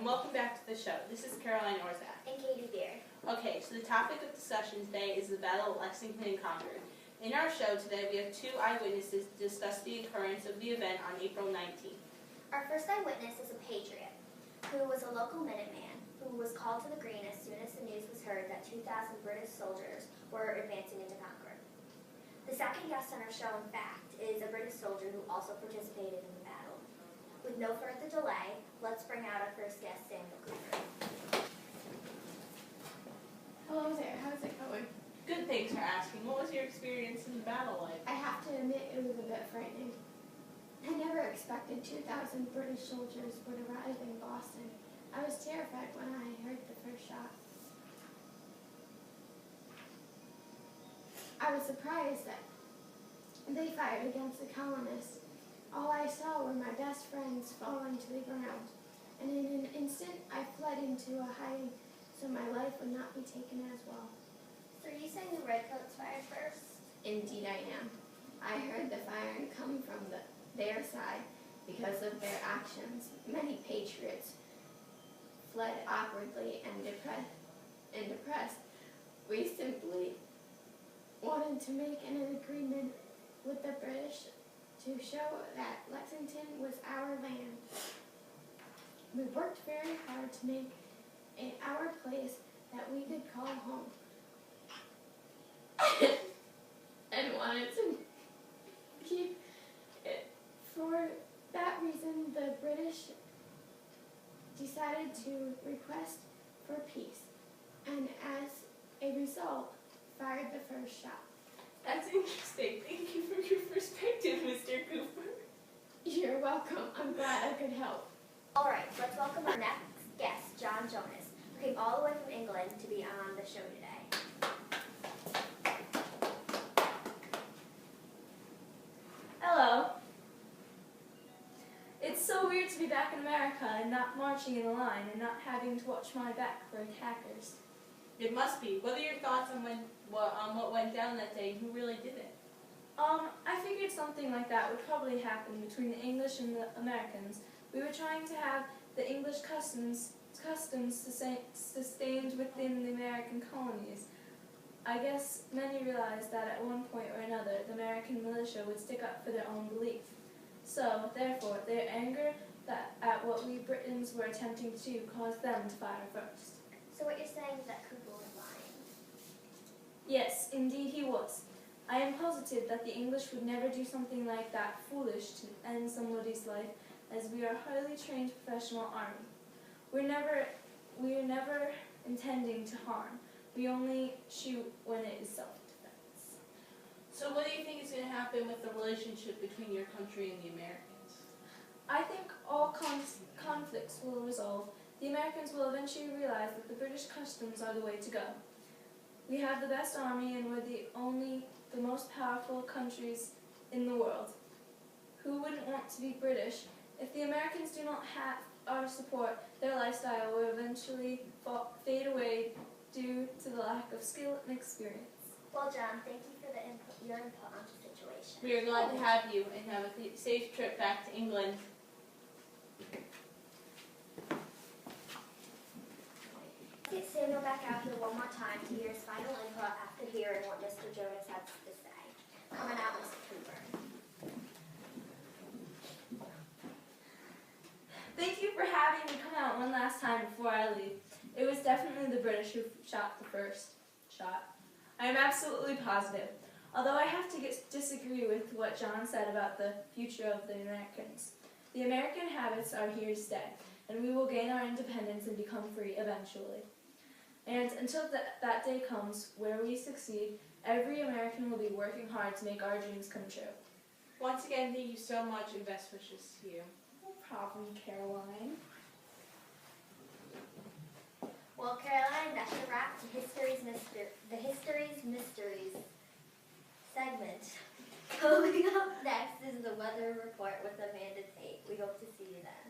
welcome back to the show. This is Caroline Orzak. And Katie Beer. Okay, so the topic of discussion today is the Battle of Lexington and Concord. In our show today, we have two eyewitnesses to discuss the occurrence of the event on April 19th. Our first eyewitness is a patriot, who was a local Minuteman, who was called to the green as soon as the news was heard that 2,000 British soldiers were advancing into Concord. The second guest on our show, in fact, is a British soldier who also participated in the battle. With no further delay, let's bring out our first guest, Samuel Cooper. Hello there, how's it going? Good, thanks for asking. What was your experience in the battle like? I have to admit it was a bit frightening. I never expected 2,000 British soldiers would arrive in Boston. I was terrified when I heard the first shot. I was surprised that they fired against the colonists. All I saw were my best friends falling to the ground, and in an instant I fled into a hiding so my life would not be taken as well. So are you saying the Redcoats fired first? Indeed I am. I heard the firing come from their side because of their actions. Many patriots fled awkwardly and depressed. We simply wanted to make an agreement with the British to show that Lexington was our land. We worked very hard to make it our place that we could call home. And wanted to keep it. For that reason, the British decided to request for peace, and as a result, fired the first shot. That's interesting. Thank you for your perspective, Mr. Cooper. You're welcome. I'm glad I could help. All right, let's welcome our next guest, John Jonas, who came all the way from England to be on the show today. Hello. It's so weird to be back in America and not marching in a line and not having to watch my back for attackers. It must be. What are your thoughts on what went down that day? Who really did it? I figured something like that would probably happen between the English and the Americans. We were trying to have the English customs sustained within the American colonies. I guess many realized that at one point or another, the American militia would stick up for their own belief. So, therefore, their anger at what we Britons were attempting to do caused them to fire first. So what you're saying is that Cooper was lying? Yes, indeed he was. I am positive that the English would never do something like that foolish to end somebody's life, as we are a highly trained professional army. We are never intending to harm. We only shoot when it is self-defense. So what do you think is going to happen with the relationship between your country and the Americans? I think all conflicts will resolve. The Americans will eventually realize that the British customs are the way to go. We have the best army and we're the most powerful countries in the world. Who wouldn't want to be British? If the Americans do not have our support, their lifestyle will eventually fade away due to the lack of skill and experience. Well, John, thank you for your input on the situation. We are glad to have you and have a safe trip back to England. Let's get Samuel back out here one more time to hear his final input after hearing what Mr. Jonas has to say. Coming out, Mr. Cooper. Thank you for having me come out one last time before I leave. It was definitely the British who shot the first shot. I am absolutely positive. Although I have to disagree with what John said about the future of the Americans. The American habits are here to stay, and we will gain our independence and become free eventually. And until that day comes, where we succeed, every American will be working hard to make our dreams come true. Once again, thank you so much and best wishes to you. No problem, Caroline. Well, Caroline, that's a wrap to the History's Mysteries segment. Coming up next is the weather report with Amanda Tate. We hope to see you then.